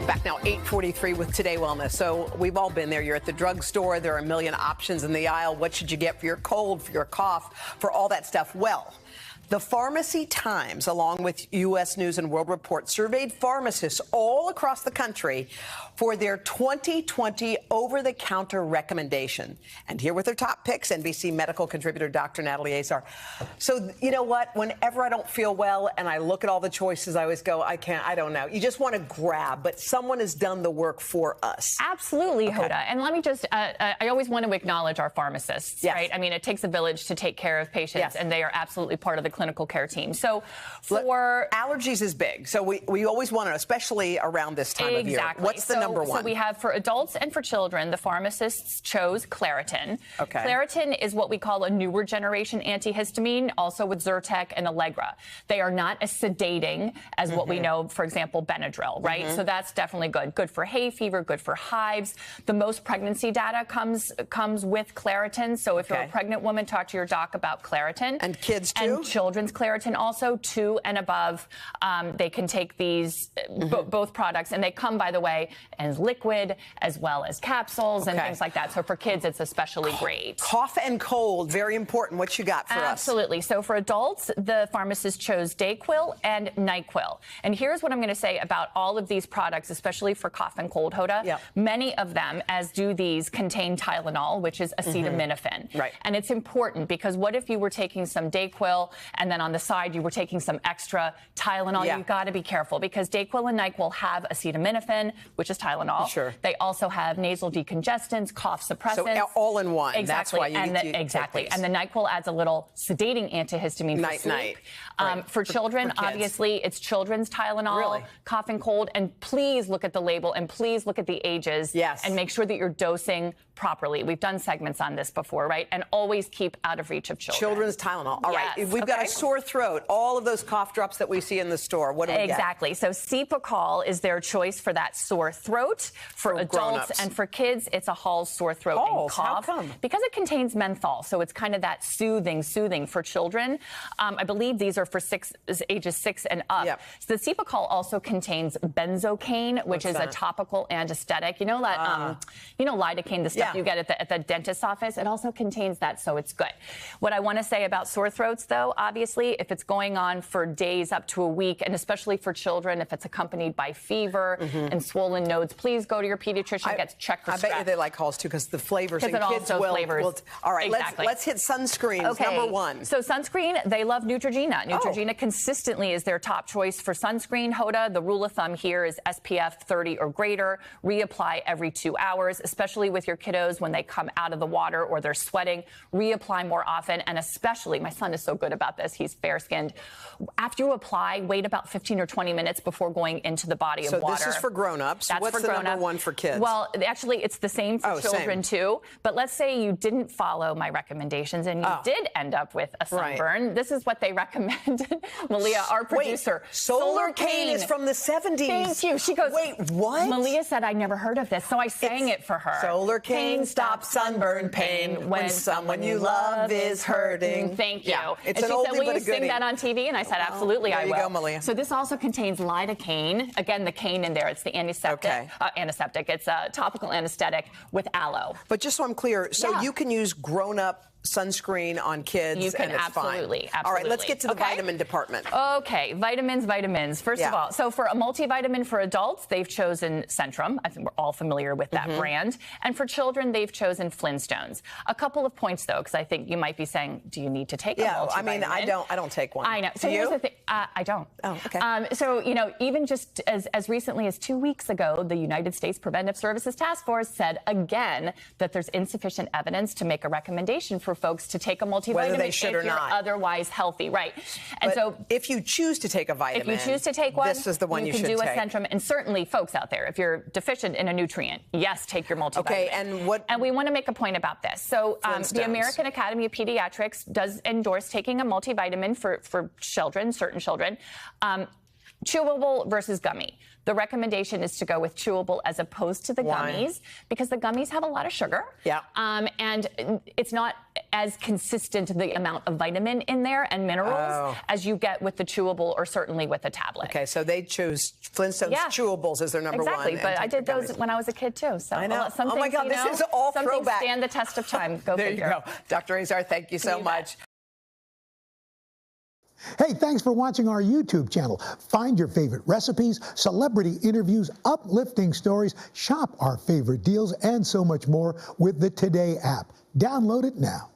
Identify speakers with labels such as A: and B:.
A: Back now, 8:43 with Today Wellness. So we've all been there. You're at the drugstore. There are a million options in the aisle. What should you get for your cold, for your cough, for all that stuff? Well, the Pharmacy Times, along with U.S. News and World Report, surveyed pharmacists all across the country for their 2020 over-the-counter recommendation. And here with their top picks, NBC medical contributor Dr. Natalie Azar. So, you know what? Whenever I don't feel well and I look at all the choices, I always go, I don't know. You just want to grab, but someone has done the work for us.
B: Absolutely, Hoda. And let me just, I always want to acknowledge our pharmacists,
A: yes.
B: right? I mean, it takes a village to take care of patients, yes. and they are absolutely part of the clinical care team. So for
A: allergies is big. So we always want to, especially around this time of year. What's the number one?
B: So we have for adults and for children, the pharmacists chose Claritin.
A: Okay.
B: Claritin is what we call a newer generation antihistamine, also with Zyrtec and Allegra. They are not as sedating as what we know, for example, Benadryl, right? So that's definitely good. Good for hay fever, good for hives. The most pregnancy data comes with Claritin. So if you're a pregnant woman, talk to your doc about Claritin.
A: And kids too?
B: And children's Claritin also, 2 and above. They can take these, both products, and they come, by the way, as liquid as well as capsules and things like that. So for kids, it's especially great.
A: Cough and cold, very important. What you got for us?
B: Absolutely. So for adults, the pharmacist chose Dayquil and NyQuil. And here's what I'm going to say about all of these products, especially for cough and cold, Hoda.
A: Yep.
B: Many of them, as do these, contain Tylenol, which is acetaminophen.
A: Right.
B: And it's important because what if you were taking some Dayquil and then on the side you were taking some extra Tylenol? You've got to be careful because Dayquil and NyQuil have acetaminophen, which is Tylenol.
A: Sure.
B: They also have nasal decongestants, cough suppressants.
A: So all in one.
B: Exactly.
A: That's why you need to
B: exactly. And the NyQuil adds a little sedating antihistamine for sleep. For children, obviously, it's children's Tylenol, cough and cold. And please look at the label and please look at the ages.
A: Yes.
B: And make sure that you're dosing properly. We've done segments on this before, right? And always keep out of reach of children.
A: Children's Tylenol. All right. We've got a sore throat. All of those cough drops that we see in the store. What do we get?
B: Exactly. So Cepacol is their choice for that sore throat. For adults and for kids, it's a Hall's sore throat and cough.
A: How come?
B: Because it contains menthol, so it's kind of that soothing for children. I believe these are for ages 6 and up.
A: Yep.
B: So the Cepacol also contains benzocaine, which is a topical anesthetic. You know that, lidocaine, the stuff you get at the dentist's office. It also contains that, so it's good. What I want to say about sore throats, though, obviously, if it's going on for days up to a week, and especially for children, if it's accompanied by fever and swollen nodes, please go to your pediatrician, get checked for strep.
A: I bet you they like Halls too because the flavors and kids will. All right, let's hit sunscreen. Number one.
B: So sunscreen, they love Neutrogena. Neutrogena consistently is their top choice for sunscreen. Hoda, the rule of thumb here is SPF 30 or greater. Reapply every 2 hours, especially with your kiddos when they come out of the water or they're sweating. Reapply more often, and especially, my son is so good about this. He's fair-skinned. After you apply, wait about 15 or 20 minutes before going into the body of water.
A: So this is for grown-ups. What's the number one for kids?
B: Well, actually, it's the same for children, too. But let's say you didn't follow my recommendations and you did end up with a sunburn. This is what they recommended. Malia, our producer.
A: Wait, Solar Cane is from the 70s.
B: Thank you. She goes,
A: wait, what?
B: Malia said I never heard of this, so I sang it for her.
A: Solar Cane stops sunburn pain when someone you love is hurting.
B: Thank you.
A: Yeah,
B: and she said, will you sing that on TV? And I said, absolutely, I will.
A: There you go, Malia.
B: So this also contains lidocaine. Again, the cane in there. It's the antiseptic. It's a topical anesthetic with aloe.
A: But just so I'm clear, so you can use grown-up sunscreen on kids,
B: you can,
A: and it's
B: absolutely.
A: All right, let's get to the vitamin department.
B: Okay, vitamins. First of all, so for a multivitamin for adults, they've chosen Centrum. I think we're all familiar with that brand. And for children, they've chosen Flintstones. A couple of points, though, because I think you might be saying, do you need to take a multivitamin?
A: I mean, I don't take one.
B: I know. So here's the thing. I don't.
A: Oh, okay.
B: So, even just as recently as 2 weeks ago, the United States Preventive Services Task Force said again that there's insufficient evidence to make a recommendation for folks to take a multivitamin
A: whether they should
B: if
A: or
B: you're
A: not.
B: Otherwise healthy, right? And
A: but
B: so
A: if you choose to take a vitamin,
B: if you choose to take one,
A: this is the one you should take.
B: You can do a Centrum, and certainly folks out there, if you're deficient in a nutrient, yes, take your multivitamin.
A: Okay, and
B: we want to make a point about this. So the American Academy of Pediatrics does endorse taking a multivitamin for children, certain children. Chewable versus gummy. The recommendation is to go with chewable as opposed to the gummies, because the gummies have a lot of sugar.
A: Yeah.
B: And it's not as consistent the amount of vitamin in there and minerals as you get with the chewable or certainly with a tablet.
A: Okay, so they choose Flintstones chewables as their number one.
B: Exactly, but I did those when I was a kid too. So
A: I know.
B: Some
A: oh my
B: things,
A: God, this is all
B: some
A: throwback.
B: things stand the test of time. Go
A: there
B: figure.
A: you go. Dr. Azar, thank you so much.
C: Hey, thanks for watching our YouTube channel. Find your favorite recipes, celebrity interviews, uplifting stories, shop our favorite deals, and so much more with the Today app. Download it now.